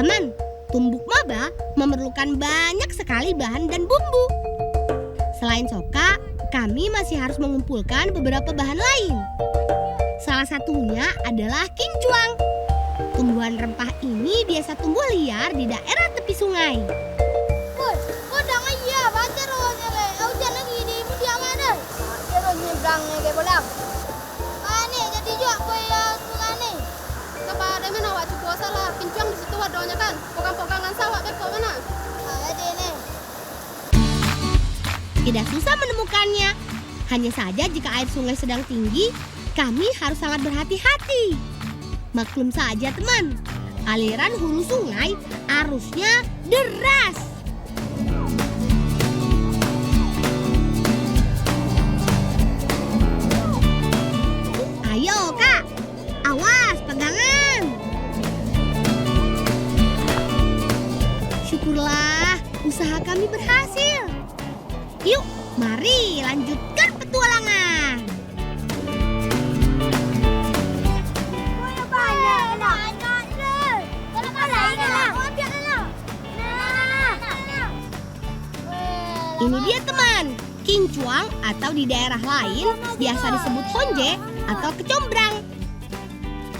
Teman, tumbuk maba memerlukan banyak sekali bahan dan bumbu. Selain soka, kami masih harus mengumpulkan beberapa bahan lain. Salah satunya adalah kincuang. Tumbuhan rempah ini biasa tumbuh liar di daerah tepi sungai. Tidak susah menemukannya. Hanya saja jika air sungai sedang tinggi, kami harus sangat berhati-hati. Maklum saja teman, aliran hulu sungai arusnya deras. Ayo kak, awas pegangan. Syukurlah usaha kami berhasil. Yuk, mari lanjutkan petualangan. Ini dia teman, kincuang atau di daerah lain biasa disebut honje atau kecombrang.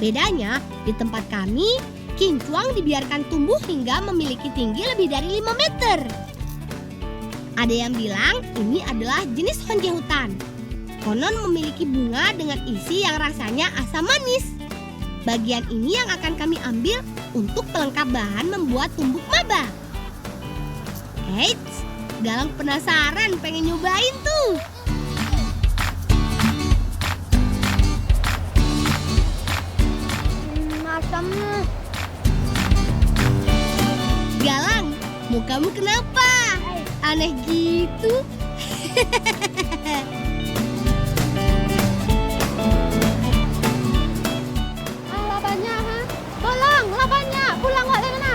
Bedanya, di tempat kami, kincuang dibiarkan tumbuh hingga memiliki tinggi lebih dari 5 meter. Ada yang bilang ini adalah jenis honje hutan. Konon memiliki bunga dengan isi yang rasanya asam manis. Bagian ini yang akan kami ambil untuk pelengkap bahan membuat tumbuk maba. Eits, Galang penasaran pengen nyobain tuh. Asamnya. Galang, mukamu kenapa? Aneh gitu. Labannya, ha? Tolong, labannya. Pulang wak dari mana?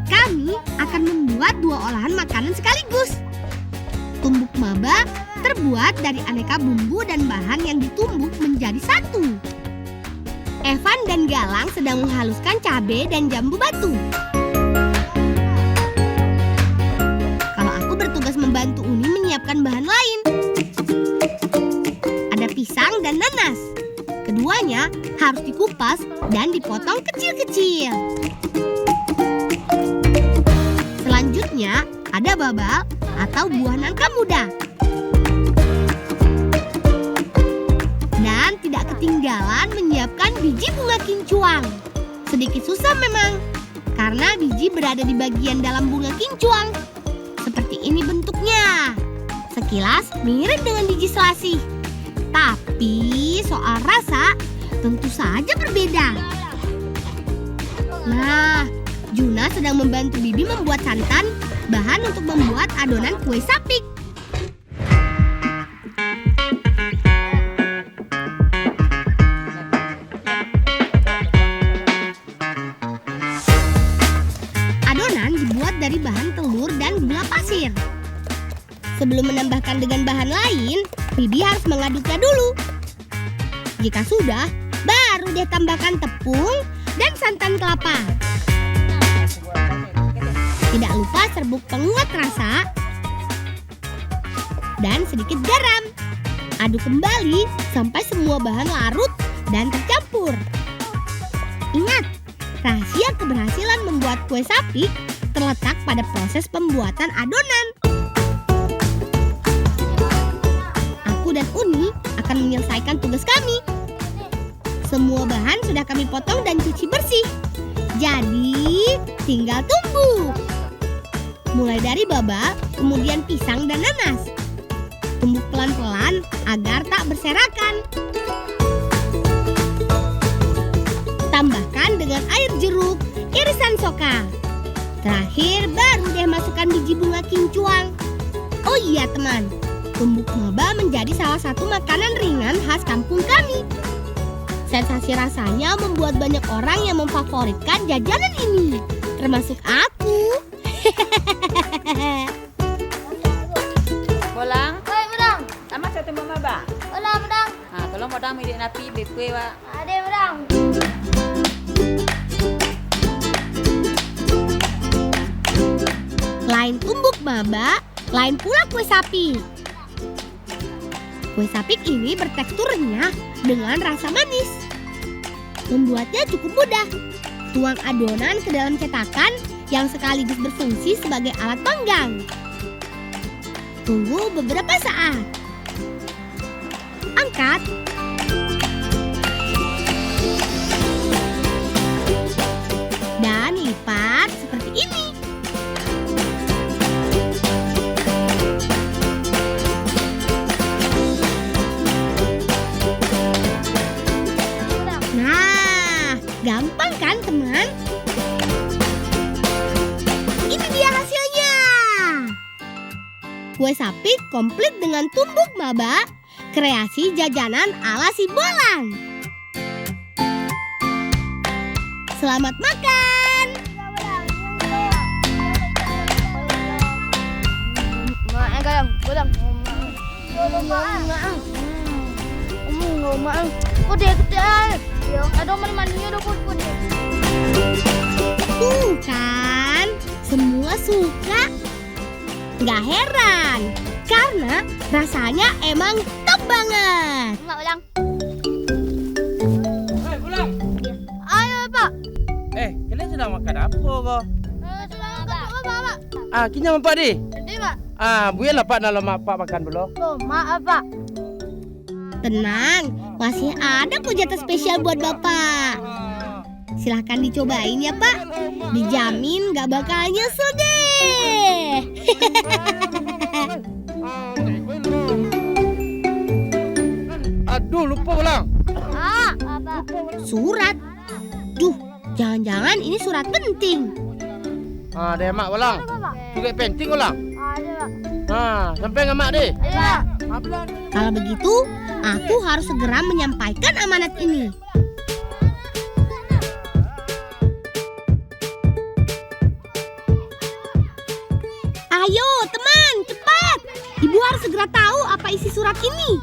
Kami akan membuat 2 olahan makanan sekaligus. Tumbuk maba terbuat dari aneka bumbu dan bahan yang ditumbuk menjadi satu. Evan dan Galang sedang menghaluskan cabai dan jambu batu. Kalau aku bertugas membantu Uni menyiapkan bahan lain. Ada pisang dan nanas. Keduanya harus dikupas dan dipotong kecil-kecil. Selanjutnya ada babal atau buah nangka muda. Dan tidak ketinggalan menyiapkan biji bunga kincuang. Sedikit susah memang, karena biji berada di bagian dalam bunga kincuang. Seperti ini bentuknya. Sekilas mirip dengan biji selasih. Tapi soal rasa tentu saja berbeda. Nah, Juna sedang membantu Bibi membuat santan, bahan untuk membuat adonan kue sapik. Adonan dibuat dari bahan telur dan gula pasir. Sebelum menambahkan dengan bahan lain, Bibi harus mengaduknya dulu. Jika sudah, baru deh tambahkan tepung dan santan kelapa. Tidak lupa serbuk penguat rasa dan sedikit garam. Aduk kembali sampai semua bahan larut dan tercampur. Ingat, rahasia keberhasilan membuat kue sapik terletak pada proses pembuatan adonan. Aku dan Uni akan menyelesaikan tugas kami. Semua bahan sudah kami potong dan cuci bersih. Jadi, tinggal tumbuk. Mulai dari babal, kemudian pisang dan nanas. Tumbuk pelan-pelan agar tak berserakan. Tambahkan dengan air jeruk, irisan soka. Terakhir baru deh masukkan biji bunga kincuang. Oh iya teman, tumbuk maba menjadi salah satu makanan ringan khas kampung kami. Sensasi rasanya membuat banyak orang yang memfavoritkan jajanan ini, termasuk aku. Bolang, Oi, Madang. sama saya temu maba. Hola, Madang. Tolong modang milik napi bekue wa. Ada, Madang. Lain tumbuk maba, lain pula kue sapi. Kue sapi ini bertekstur renyah dengan rasa manis. Membuatnya cukup mudah. Tuang adonan ke dalam cetakan yang sekaligus berfungsi sebagai alat panggang. Tunggu beberapa saat. Angkat. Dan lipat seperti ini. Nah, gampang kan teman? Ini dia hasilnya. Kue sapi komplit dengan tumbuk maba, kreasi jajanan ala si Bolang. Selamat makan. Mak, kayang, Madang. Mak. Kode. Ada maninya ada kode. Tuh kan, semua suka. Nggak heran, karena rasanya emang top banget. Mak, Madang. Hei, pulang. Ayo, Pak. Kalian sedang makan apa kau? Pak. Kini apa di? Jadi, Pak. Buya lah pak dalam pak makan dulu. Oh, maaf, Pak. Tenang, masih ada kok jatah spesial buat Bapak. Silahkan dicobain ya Pak. Dijamin gak bakal nyesel deh. Aduh, lupa pulang. Apa? Surat. Duh, jangan-jangan ini surat penting. Deh mak pulang. Juga penting pulang. Ada, Pak. Sampai nggak mak deh. Iya. Kalau begitu, aku harus segera menyampaikan amanat ini. Ayo teman, cepat. Ibu harus segera tahu apa isi surat ini.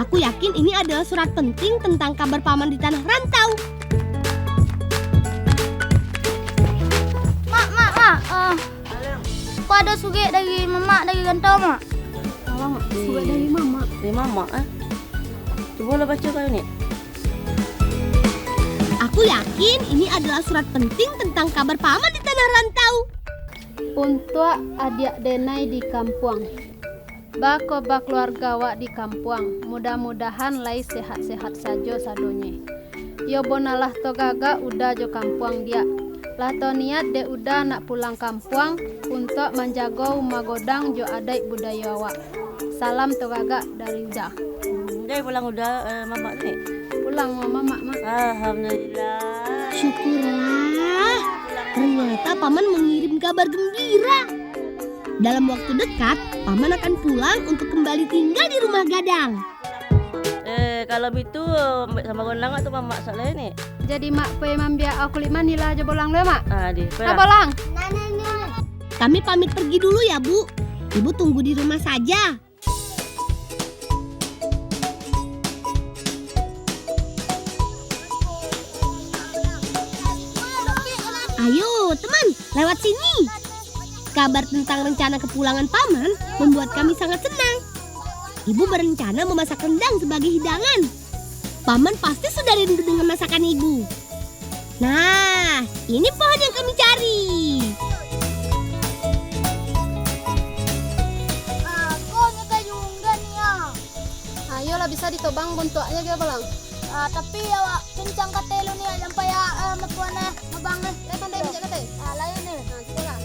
Aku yakin ini adalah surat penting tentang kabar paman di tanah rantau. Mak. Kok ada suge dari mama dari rantau, Mak? Surat dari mama. Dari mama Coba lah baca kau ni. Aku yakin ini adalah surat penting tentang kabar paman di tanah rantau. Untuk adik denai di kampung, bako bak keluarga wak di kampung, mudah-mudahan lai sehat-sehat saja sadonye. Yo bonalah togaga udah jo kampung dia. Lah to niat de udah nak pulang kampung untuk menjaga magodang jo adat budaya wak. Salam togaga dari udah. Dah pulang udah mama ni. Pulang mama mak. Alhamdulillah. Syukurlah, ternyata paman mengirim kabar gembira. Dalam waktu dekat, paman akan pulang untuk kembali tinggal di rumah gadang. Kalau begitu sama gondang atau mama soalnya ni. Jadi mak pe mambia aku lima nila jo bolang le mak. Di. Nah bolang. Kami pamit pergi dulu ya Bu. Ibu tunggu di rumah saja. Ayo teman, lewat sini. Kabar tentang rencana kepulangan paman membuat kami sangat senang. Ibu berencana memasak rendang sebagai hidangan. Paman pasti sudah rindu dengan masakan ibu. Nah, ini pohon yang kami cari. Kok nyeka juga nih ya? Ayolah bisa ditobang bentuknya dia bolang. Tapi ya kencang katelo nih sampai ya mapuana mabang nih. Lepas dia bijak kata. Lain nih. Sekolah.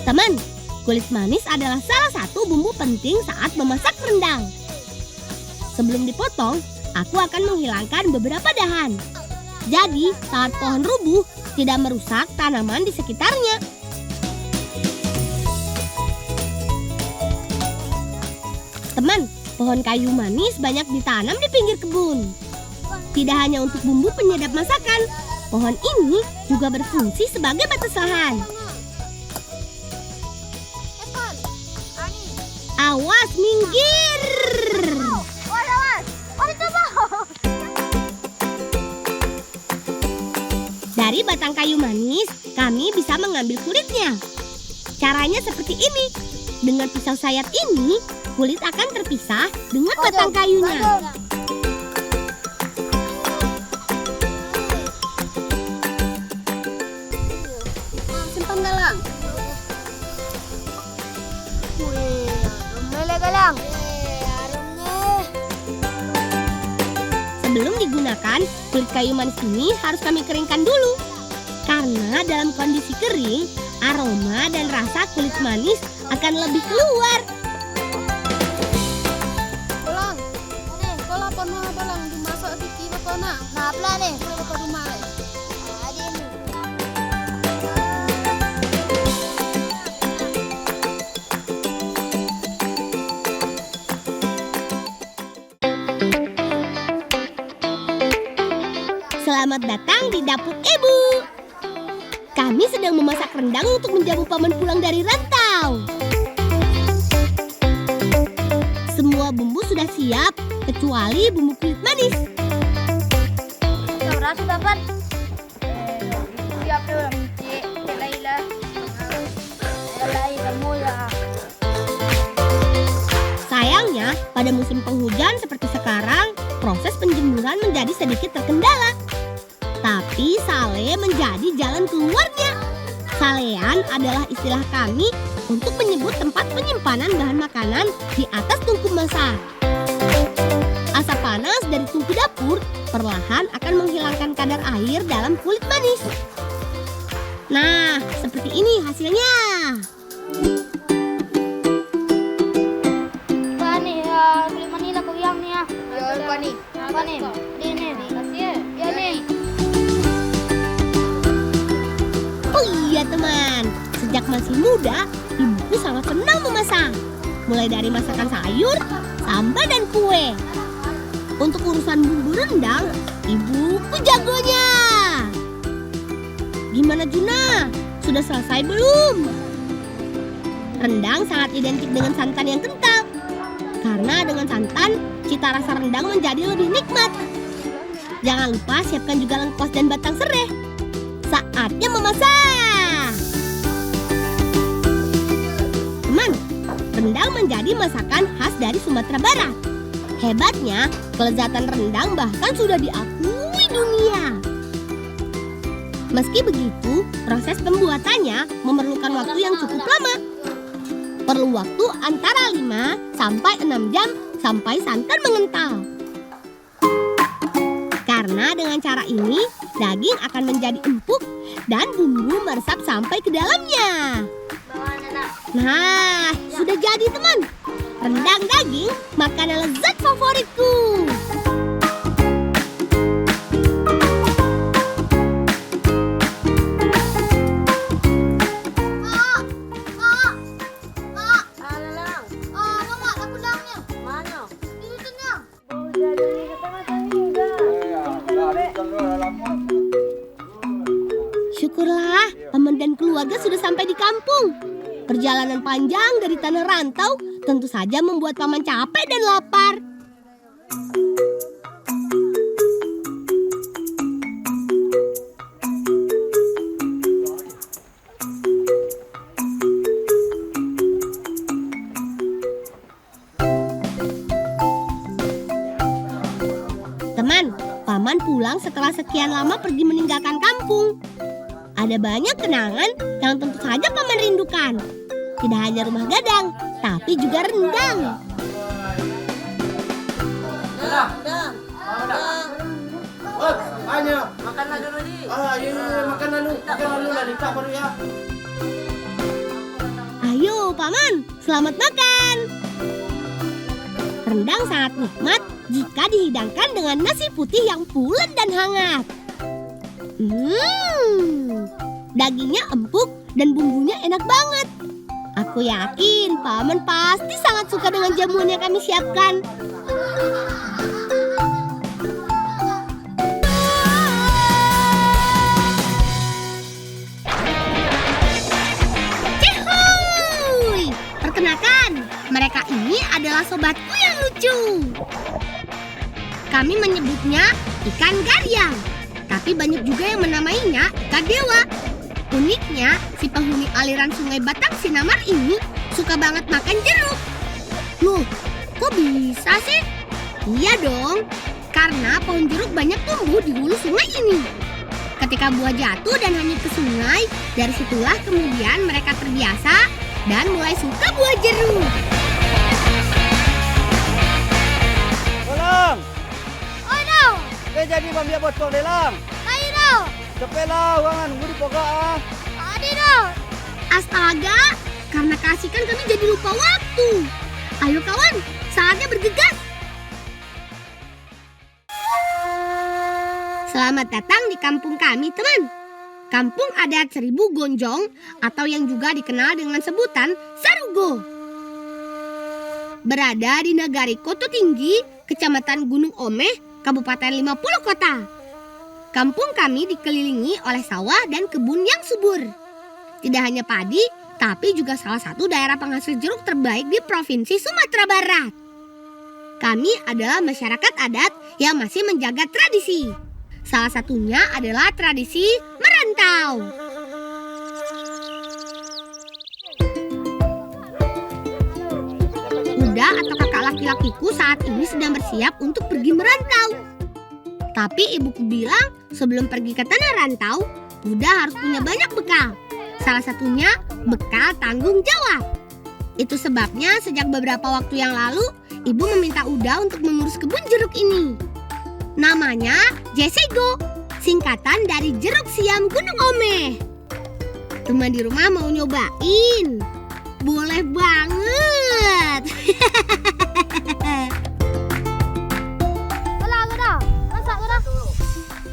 Teman, kulit manis adalah salah satu bumbu penting saat memasak rendang. Sebelum dipotong, aku akan menghilangkan beberapa dahan. Jadi, saat pohon rubuh, tidak merusak tanaman di sekitarnya. Teman, pohon kayu manis banyak ditanam di pinggir kebun. Tidak hanya untuk bumbu penyedap masakan, pohon ini juga berfungsi sebagai batas lahan. Awas, minggir! Dari batang kayu manis, kami bisa mengambil kulitnya. Caranya seperti ini. Dengan pisau sayat ini, kulit akan terpisah dengan batang kayunya. Simpan galang. Sebelum digunakan, kulit kayu manis ini harus kami keringkan dulu. Karena dalam kondisi kering, aroma dan rasa kulit manis akan lebih keluar. Bolang. Nih, kalau penuh bolang dimasuk di kiri kona. Nah, pelan nih, ke rumah. Selamat datang di dapur Ibu. Kami sedang memasak rendang untuk menjamu paman pulang dari rantau. Semua bumbu sudah siap, kecuali bumbu kulit manis. Saudara sudah dapat. Siap dulu. Laila. Kamu ya. Sayangnya, pada musim penghujan seperti sekarang, proses penjemuran menjadi sedikit terkendala. Tapi sale menjadi jalan keluarnya. Salean adalah istilah kami untuk menyebut tempat penyimpanan bahan makanan di atas tungku masak. Asap panas dari tungku dapur perlahan akan menghilangkan kadar air dalam kulit manis. Nah, seperti ini hasilnya. Pani ya, kulit manila ko yang niya. Ya, pani. Pani. Ini nih. Kasih ya nih. Oh iya teman, sejak masih muda, ibuku sangat senang memasak. Mulai dari masakan sayur, sambal dan kue. Untuk urusan bumbu rendang, ibuku jagonya. Gimana Juna? Sudah selesai belum? Rendang sangat identik dengan santan yang kental. Karena dengan santan, cita rasa rendang menjadi lebih nikmat. Jangan lupa siapkan juga lengkuas dan batang serai. Saatnya memasak. Teman, rendang menjadi masakan khas dari Sumatera Barat. Hebatnya, kelezatan rendang bahkan sudah diakui dunia. Meski begitu, proses pembuatannya memerlukan waktu yang cukup lama. Perlu waktu antara 5 sampai 6 jam sampai santan mengental. Karena dengan cara ini, daging akan menjadi empuk dan bumbu meresap sampai ke dalamnya. Nah, sudah jadi teman. Rendang daging, makanan lezat favoritku. Syukurlah, paman dan keluarga sudah sampai di kampung. Perjalanan panjang dari tanah rantau tentu saja membuat paman capek dan lapar. Teman, paman pulang setelah sekian lama pergi meninggalkan kampung. Ada banyak kenangan yang tentu saja paman rindukan. Tidak hanya rumah gadang, tapi juga rendang. Makan dulu di. Makan dulu lah, nikah baru ya. Ayo paman, selamat makan. Rendang sangat nikmat jika dihidangkan dengan nasi putih yang pulen dan hangat. Dagingnya empuk dan bumbunya enak banget. Aku yakin Paman pasti sangat suka dengan jamuan yang kami siapkan. Cihuy! Perkenalkan, mereka ini adalah sobatku yang lucu. Kami menyebutnya ikan garyang, tapi banyak juga yang menamainya ikan dewa. Uniknya, si penghuni aliran sungai Batang Sinamar ini suka banget makan jeruk. Loh, kok bisa sih? Iya dong, karena pohon jeruk banyak tumbuh di hulu sungai ini. Ketika buah jatuh dan hanyut ke sungai, dari situlah kemudian mereka terbiasa dan mulai suka buah jeruk. Walang, Oh no, jadi mamia bocor delang. lain no, Cepelah, wangan nunggu di pokok ah. adi no. Astaga, karena keasikan kami jadi lupa waktu. Ayo kawan, saatnya bergegas. Selamat datang di kampung kami, teman. Kampung adat Seribu Gonjong atau yang juga dikenal dengan sebutan Sarugo. Berada di Nagari Koto Tinggi, Kecamatan Gunung Omeh, Kabupaten 50 Kota. Kampung kami dikelilingi oleh sawah dan kebun yang subur. Tidak hanya padi, tapi juga salah satu daerah penghasil jeruk terbaik di Provinsi Sumatera Barat. Kami adalah masyarakat adat yang masih menjaga tradisi. Salah satunya adalah tradisi merantau. Uda atau kakak laki-lakiku saat ini sedang bersiap untuk pergi merantau. Tapi ibuku bilang sebelum pergi ke tanah rantau, Uda harus punya banyak bekal. Salah satunya bekal tanggung jawab. Itu sebabnya sejak beberapa waktu yang lalu, ibu meminta Uda untuk mengurus kebun jeruk ini. Namanya Jesego, singkatan dari jeruk siam Gunung Omeh. Teman di rumah mau nyobain? Boleh banget. Walang dah, masak dah.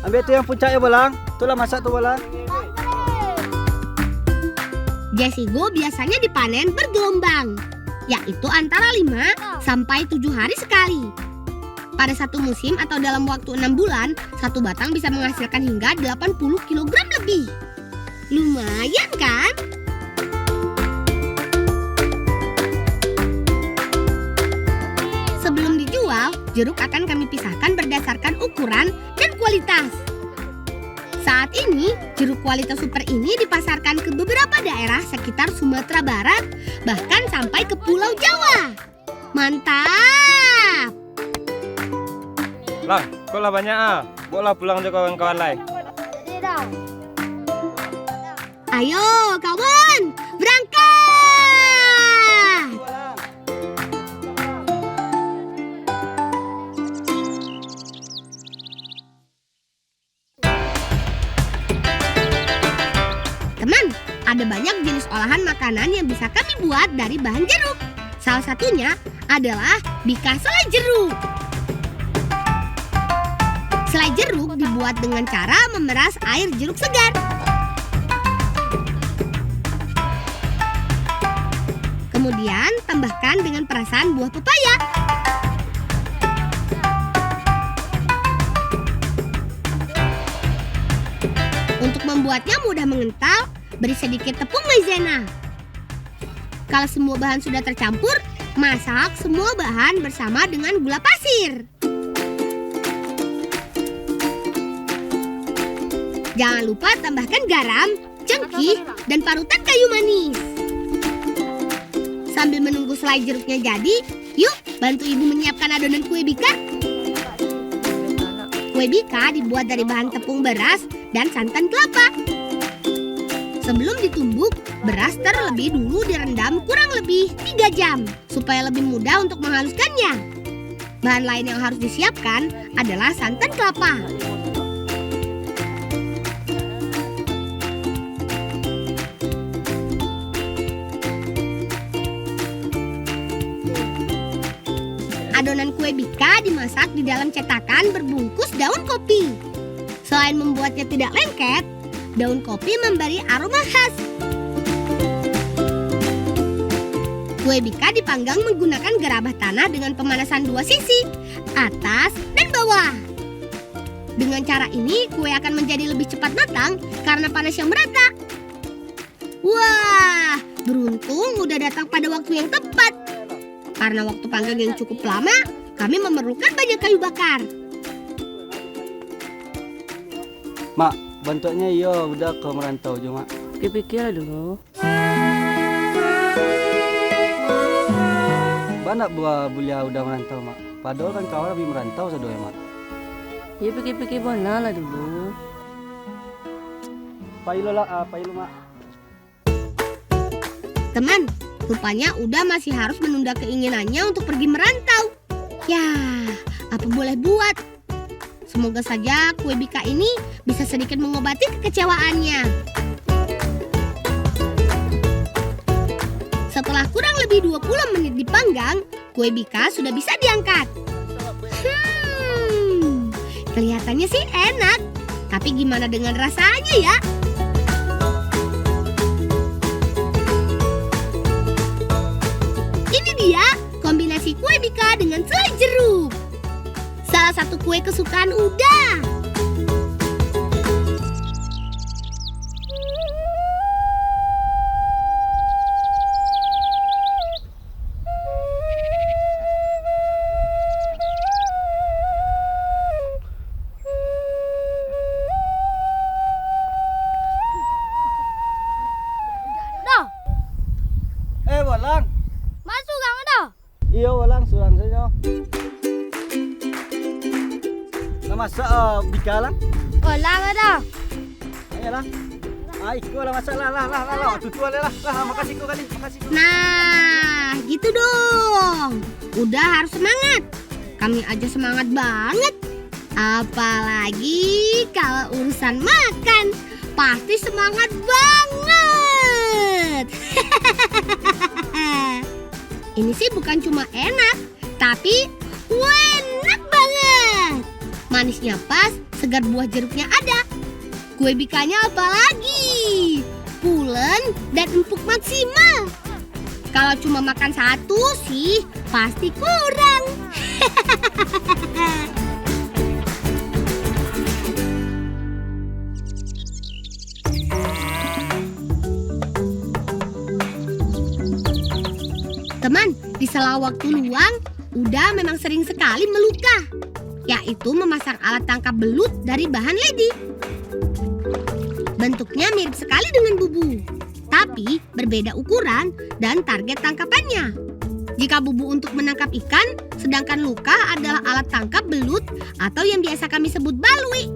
Ambil tu yang puncaknya Walang. Itulah masak tu Walang. Jesego biasanya dipanen bergelombang, yaitu antara 5 sampai 7 hari sekali. Pada satu musim atau dalam waktu 6 bulan, satu batang bisa menghasilkan hingga 80 kg lebih. Lumayan kan? Sebelum dijual, jeruk akan kami pisahkan berdasarkan ukuran dan kualitas. Saat ini, jeruk kualitas super ini dipasarkan ke beberapa daerah sekitar Sumatera Barat, bahkan sampai ke Pulau Jawa. Mantap! Lah, kok lah banyak ah. Bawa pulang je kawan-kawan lain. Jadi dah. Ayo kawan, berangkat! Teman, ada banyak jenis olahan makanan yang bisa kami buat dari bahan jeruk. Salah satunya adalah bika selai jeruk. Selai jeruk dibuat dengan cara memeras air jeruk segar. Kemudian tambahkan dengan perasan buah pepaya. Untuk membuatnya mudah mengental, beri sedikit tepung maizena. Kalau semua bahan sudah tercampur, masak semua bahan bersama dengan gula pasir. Jangan lupa tambahkan garam, cengkih, dan parutan kayu manis. Sambil menunggu selai jeruknya jadi, yuk bantu ibu menyiapkan adonan kue bika. Kue bika dibuat dari bahan tepung beras dan santan kelapa. Sebelum ditumbuk, beras terlebih dulu direndam kurang lebih 3 jam supaya lebih mudah untuk menghaluskannya. Bahan lain yang harus disiapkan adalah santan kelapa. Adonan kue bika dimasak di dalam cetakan berbungkus daun kopi. Selain membuatnya tidak lengket, daun kopi memberi aroma khas. Kue bika dipanggang menggunakan gerabah tanah dengan pemanasan dua sisi, atas dan bawah. Dengan cara ini, kue akan menjadi lebih cepat matang karena panas yang merata. Wah, beruntung udah datang pada waktu yang tepat. Karena waktu panggang yang cukup lama, kami memerlukan banyak kayu bakar. Mak, bentuknya iya udah ke merantau je, Mak. Pikir dulu. Banyak buah belia udah merantau, Mak. Padahal kan kawan lebih merantau sado ya, Mak. Ya pikir-pikir benar lah dulu. Pailu lah, pailu, Mak. Teman, rupanya Uda masih harus menunda keinginannya untuk pergi merantau. Ya, apa boleh buat? Semoga saja kue bika ini bisa sedikit mengobati kekecewaannya. Setelah kurang lebih 20 menit dipanggang, kue bika sudah bisa diangkat. Kelihatannya sih enak, tapi gimana dengan rasanya ya? Ini dia kombinasi kue bika dengan selai jeruk. Salah satu kue kesukaan Uda. Walang. Masuk gang ada. Iya, walang surang saja. Nama bika lang. Oh, lang ada. Ayolah. Ikut lah masalah lah. Tutuan lah. Makasih kau kali. Makasih. Nah, gitu dong. Udah harus semangat. Kami aja semangat banget. Apalagi kalau urusan makan, pasti semangat banget. Ini sih bukan cuma enak, tapi enak banget. Manisnya pas, segar buah jeruknya ada. Kue bikanya apalagi, pulen dan empuk maksimal. Kalau cuma makan satu sih, pasti kurang. Teman, di sela waktu luang, Uda memang sering sekali melukah, yaitu memasang alat tangkap belut dari bahan ledi. Bentuknya mirip sekali dengan bubu, tapi berbeda ukuran dan target tangkapannya. Jika bubu untuk menangkap ikan, sedangkan lukah adalah alat tangkap belut atau yang biasa kami sebut balui.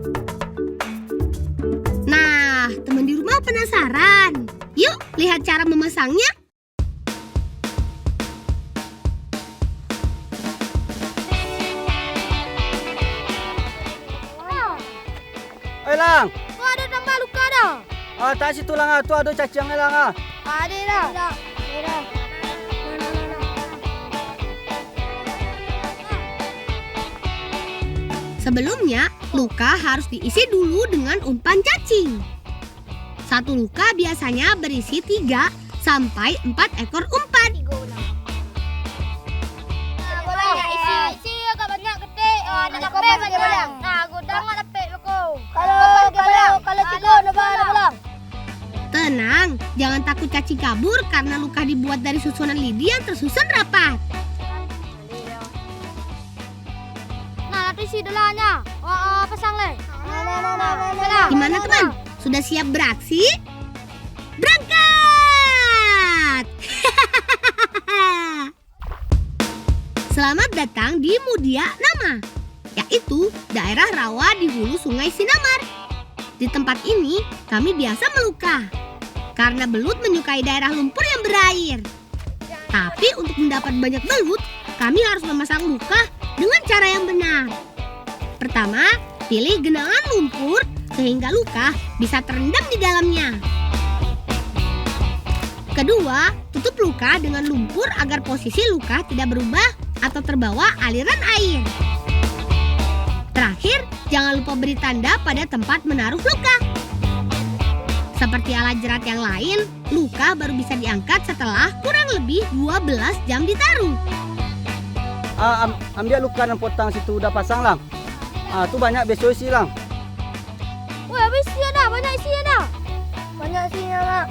Nah, teman di rumah penasaran? Yuk, lihat cara memasangnya. Lang. Tu ada tambah luka dah. Tak situ lang. Tu ada cacing lang. Ada dah. Sebelumnya, luka harus diisi dulu dengan umpan cacing. Satu luka biasanya berisi 3 sampai 4 ekor umpan. Isi agak banyak ketik. Nak dapat banyak belang. Nah, godang nak dapat loko. Kalau 3 nak belang. Tenang, jangan takut cacing kabur karena luka dibuat dari susunan lidi yang tersusun rapat. Nah, nanti isi delanya. Pasang le. Gimana teman? Sudah siap beraksi? Berangkat! Selamat datang di Mudia Nama, yaitu daerah rawa di hulu Sungai Sinamar. Di tempat ini kami biasa melukah, karena belut menyukai daerah lumpur yang berair. Tapi untuk mendapat banyak belut, kami harus memasang lukah dengan cara yang benar. Pertama, pilih genangan lumpur sehingga lukah bisa terendam di dalamnya. Kedua, tutup luka dengan lumpur agar posisi luka tidak berubah atau terbawa aliran air. Terakhir, jangan lupa beri tanda pada tempat menaruh luka. Seperti alat jerat yang lain, luka baru bisa diangkat setelah kurang lebih 12 jam ditaruh. Ambil luka dan potang situ udah pasang lang. Tu banyak besok isi lang. Wah, habis isinya dah. Banyak isinya dah. Banyak isinya lah.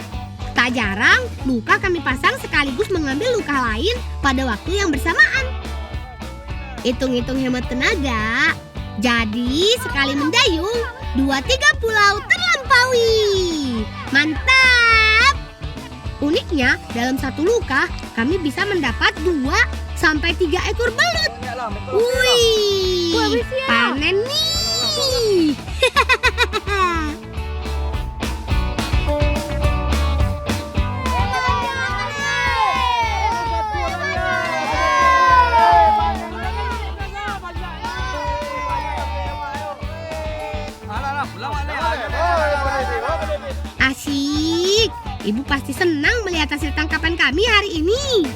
Tak jarang, luka kami pasang sekaligus mengambil luka lain pada waktu yang bersamaan. Hitung-hitung hemat tenaga. Jadi sekali mendayung, 2-3 pulau terlampaui. Mantap! Uniknya, dalam satu luka kami bisa mendapat 2-3 ekor belut. Wih, panen nih. Asyik, ibu pasti senang melihat hasil tangkapan kami hari ini.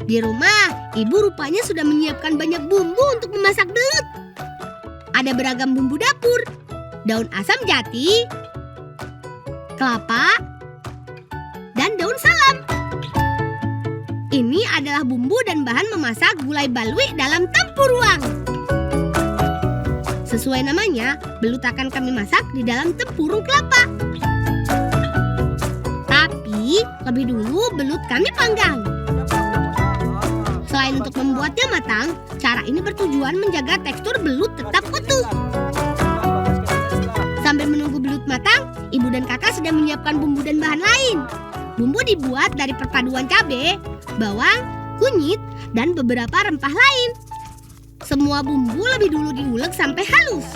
Di rumah, ibu rupanya sudah menyiapkan banyak bumbu untuk memasak belut. Ada beragam bumbu dapur, daun asam jati, kelapa, dan daun salam. Ini adalah bumbu dan bahan memasak gulai balui dalam tempuruang. Sesuai namanya, belut akan kami masak di dalam tempurung kelapa. Tapi, lebih dulu belut kami panggang. Selain untuk membuatnya matang, cara ini bertujuan menjaga tekstur belut tetap utuh. Sambil menunggu belut matang, ibu dan kakak sedang menyiapkan bumbu dan bahan lain. Bumbu dibuat dari perpaduan cabai, bawang, kunyit, dan beberapa rempah lain. Semua bumbu lebih dulu diulek sampai halus.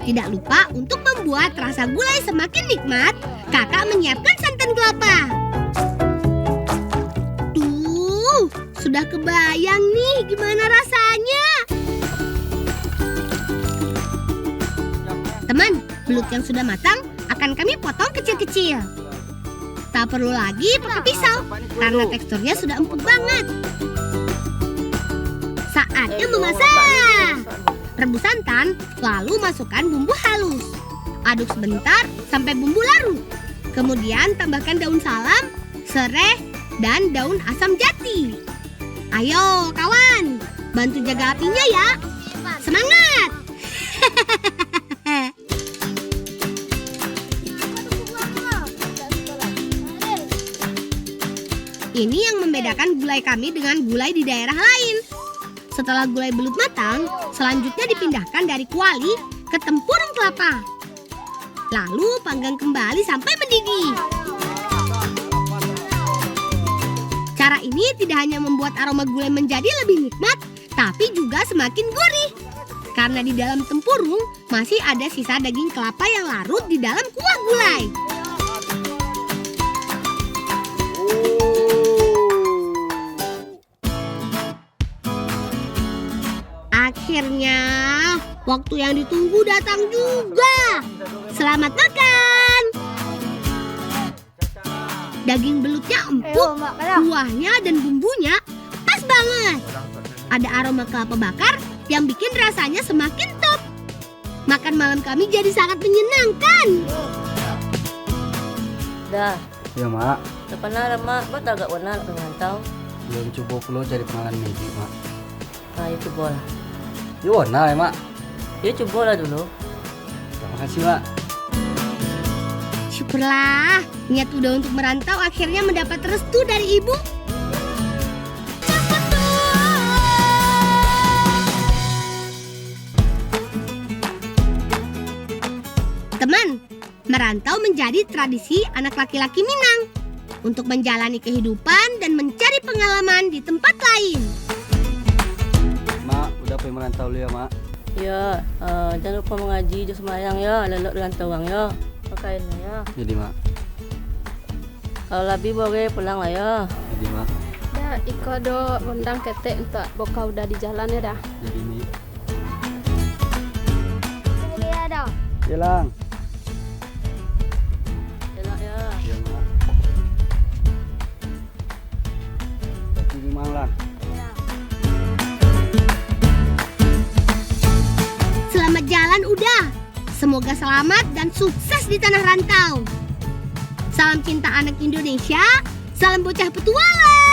Tidak lupa untuk membuat rasa gulai semakin nikmat, kakak menyiapkan santan kelapa. Tuh, sudah kebayang nih gimana rasanya. Teman, belut yang sudah matang akan kami potong kecil-kecil. Tak perlu lagi pakai pisau karena teksturnya sudah empuk banget. Saatnya memasak. Rebus santan, lalu masukkan bumbu halus. Aduk sebentar sampai bumbu larut. Kemudian tambahkan daun salam, serai, dan daun asam jati. Ayo kawan, bantu jaga apinya ya. Semangat! Ini yang membedakan gulai kami dengan gulai di daerah lain. Setelah gulai belut matang, selanjutnya dipindahkan dari kuali ke tempurung kelapa. Lalu panggang kembali sampai mendidih. Cara ini tidak hanya membuat aroma gulai menjadi lebih nikmat, tapi juga semakin gurih. Karena di dalam tempurung masih ada sisa daging kelapa yang larut di dalam kuah gulai. Akhirnya, waktu yang ditunggu datang juga. Selamat makan. Daging belutnya empuk, kuahnya dan bumbunya pas banget. Ada aroma kelapa bakar yang bikin rasanya semakin top. Makan malam kami jadi sangat menyenangkan. Dah, Ya mak, depan mak, buat agak warna pemantau. belum coba pulau cari pengalaman medik mak. Ayo coba lah. Ya warna ya mak. Ya coba lah dulu. Terima kasih mak. Syukurlah, niat udah untuk merantau akhirnya mendapat restu dari ibu. Teman, merantau menjadi tradisi anak laki-laki Minang untuk menjalani kehidupan dan mencari pengalaman di tempat lain. Mak, udah pengen merantau lu ya mak. Ya, jangan lupa mengaji, jangan semayang ya, lelok dengan tawang ya. Pakainya ya. Jadi mak. Kalau lebih boleh pulang lah ya. Jadi mak. Dah, Iko do undang ketek untuk boka udah di jalan ya dah. Jadi ini. Kuliah dah. Ya lang. Jalan ya. Ya mak. Jadi mang lang. Semoga selamat dan sukses di tanah rantau. Salam cinta anak Indonesia, salam bocah petualang.